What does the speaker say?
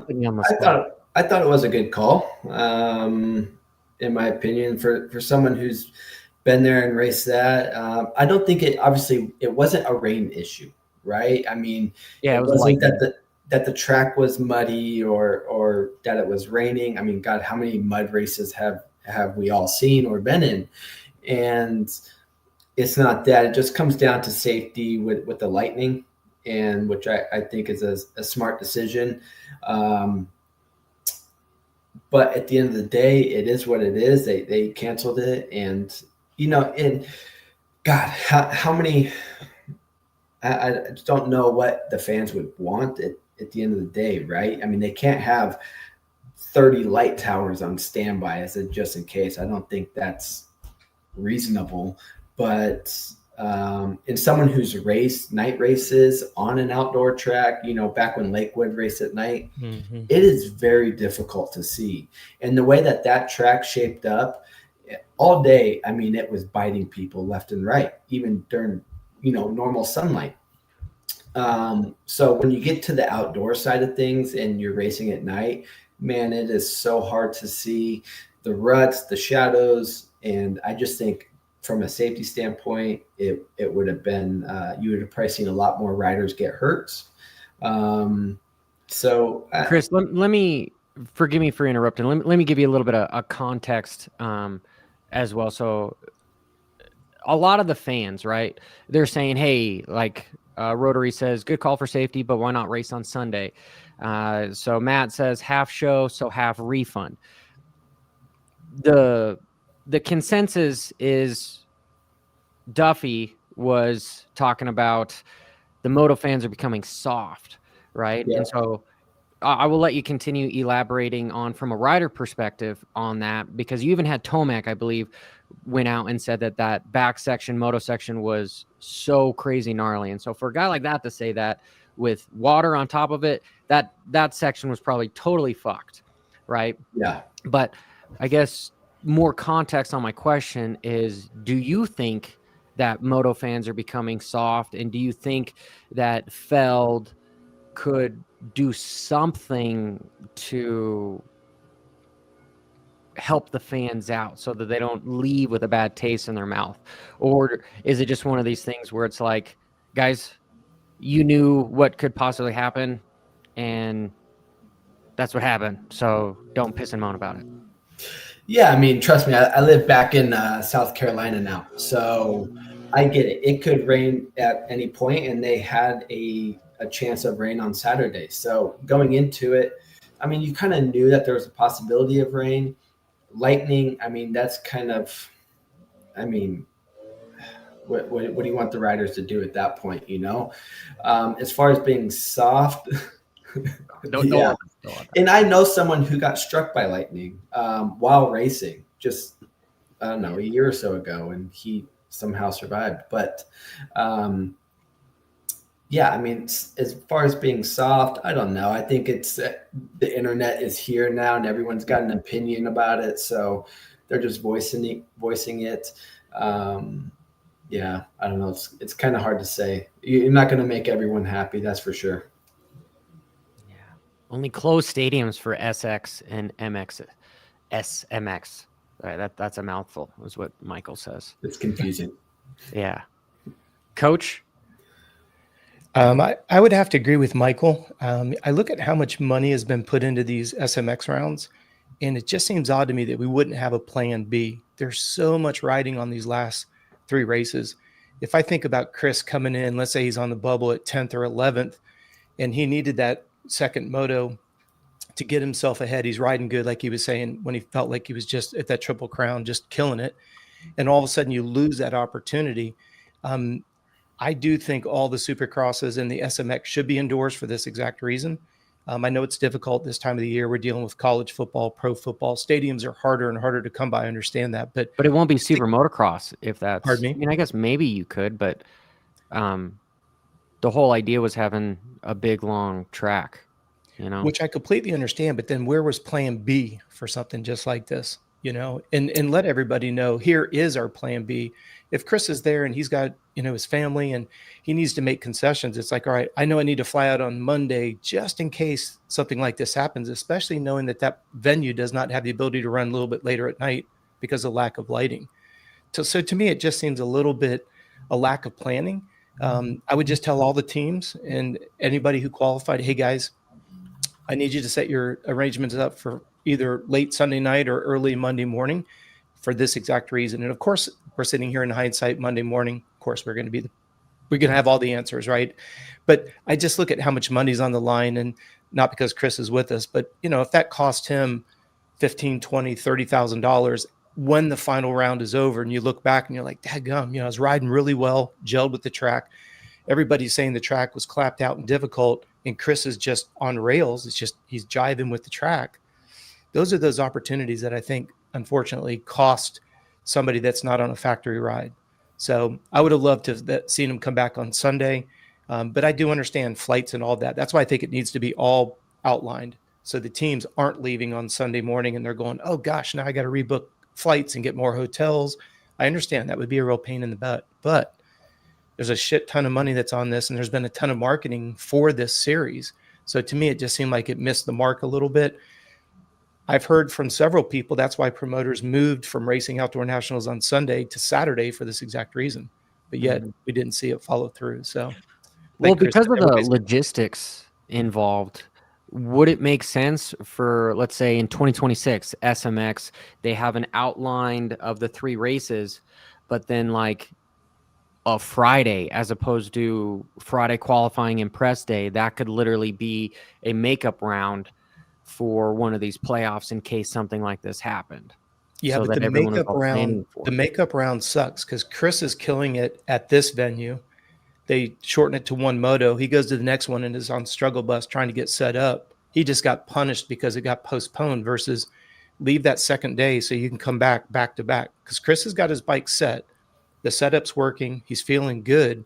Putting you on the I spot. thought it was a good call. In my opinion, for someone who's been there and raced that, I don't think it wasn't a rain issue, right? I mean, Yeah, it it was wasn't lightning. that the track was muddy or that it was raining. I mean, God, how many mud races have we all seen or been in? And it's not that. It just comes down to safety with the lightning, and which I think is a smart decision. Um, but at the end of the day, it is what it is. They canceled it, and and God, how many? I just don't know what the fans would want at the end of the day, right? I mean, they can't have 30 light towers on standby as a just in case. I don't think that's reasonable. But in someone who's raced night races on an outdoor track, back when Lakewood raced at night, Mm-hmm. it is very difficult to see. And the way that track shaped up all day, I mean, it was biting people left and right, even during, normal sunlight. So when you get to the outdoor side of things and you're racing at night, man, it is so hard to see the ruts, the shadows. And I just think from a safety standpoint, it would have been, you would have probably seen a lot more riders get hurt. Um, so Chris, let me forgive me for interrupting. Let me give you a little bit of a context as well. So a lot of the fans, right? They're saying, hey, like Rotary says, good call for safety, but why not race on Sunday? So Matt says half show, so half refund. The consensus is Duffy was talking about the moto fans are becoming soft, right? yeah. And so I will let you continue elaborating on from a rider perspective on that, because you even had Tomac, I believe, went out and said that back section, moto section was so crazy gnarly. And so for a guy like that to say that with water on top of it, that section was probably totally fucked, right? Yeah. But I guess more context on my question is, do you think that moto fans are becoming soft? And do you think that Feld could do something to help the fans out so that they don't leave with a bad taste in their mouth? Or is it just one of these things where it's like, guys, you knew what could possibly happen and that's what happened, so don't piss and moan about it? Yeah, I mean, trust me, I live back in South Carolina now, so I get it. It could rain at any point, and they had a chance of rain on Saturday. So going into it, I mean, you kind of knew that there was a possibility of rain. Lightning, I mean, that's kind of, I mean, what do you want the riders to do at that point? As far as being soft, yeah. And I know someone who got struck by lightning while racing, just I don't know, a year or so ago, and he somehow survived. But yeah, I mean, as far as being soft, I don't know. I think it's the internet is here now, and everyone's got an opinion about it, so they're just voicing it. Yeah, I don't know. It's kind of hard to say. You're not going to make everyone happy, that's for sure. Yeah. Only closed stadiums for SX and MX, SMX. All right, that's a mouthful, is what Michael says. It's confusing. Yeah. Coach? I would have to agree with Michael. I look at how much money has been put into these SMX rounds, and it just seems odd to me that we wouldn't have a plan B. There's so much riding on these last 3 races. If I think about Chris coming in, let's say he's on the bubble at 10th or 11th, and he needed that second moto to get himself ahead. He's riding good, like he was saying, when he felt like he was just at that Triple Crown, just killing it. And all of a sudden you lose that opportunity. I do think all the Supercrosses and the SMX should be indoors for this exact reason. I know it's difficult this time of the year. We're dealing with college football, pro football. Stadiums are harder and harder to come by. I understand that. But it won't be super motocross if that's... Pardon me? I mean, I guess maybe you could, but the whole idea was having a big, long track, Which I completely understand. But then where was plan B for something just like this? and let everybody know here is our plan B. If Chris is there and he's got, his family and he needs to make concessions, it's like, all right, I know I need to fly out on Monday just in case something like this happens, especially knowing that venue does not have the ability to run a little bit later at night because of lack of lighting. So to me, it just seems a little bit a lack of planning. I would just tell all the teams and anybody who qualified, hey guys, I need you to set your arrangements up for either late Sunday night or early Monday morning for this exact reason. And of course, we're sitting here in hindsight Monday morning. Of course, we're going to have all the answers, right? But I just look at how much money's on the line, and not because Chris is with us, but if that cost him $15,000, $20,000, $30,000 when the final round is over, and you look back and you're like, dadgum, I was riding really well, gelled with the track. Everybody's saying the track was clapped out and difficult, and Chris is just on rails. It's just he's jiving with the track. Those are those opportunities that I think, unfortunately, cost somebody that's not on a factory ride. So I would have loved to have seen him come back on Sunday, but I do understand flights and all that. That's why I think it needs to be all outlined, so the teams aren't leaving on Sunday morning and they're going, oh gosh, now I got to rebook flights and get more hotels. I understand that would be a real pain in the butt, but there's a shit ton of money that's on this, and there's been a ton of marketing for this series. So to me, it just seemed like it missed the mark a little bit. I've heard from several people that's why promoters moved from racing outdoor nationals on Sunday to Saturday for this exact reason, but yet we didn't see it follow through. So, well, because of the logistics involved, would it make sense for, let's say in 2026 SMX, they have an outline of the 3 races, but then like a Friday as opposed to Friday qualifying and press day, that could literally be a makeup round for one of these playoffs in case something like this happened. Yeah, so but the makeup round sucks because Chris is killing it at this venue. They shorten it to 1 moto. He goes to the next one and is on struggle bus trying to get set up. He just got punished because it got postponed versus leave that second day so you can come back to back, because Chris has got his bike set. The setup's working. He's feeling good.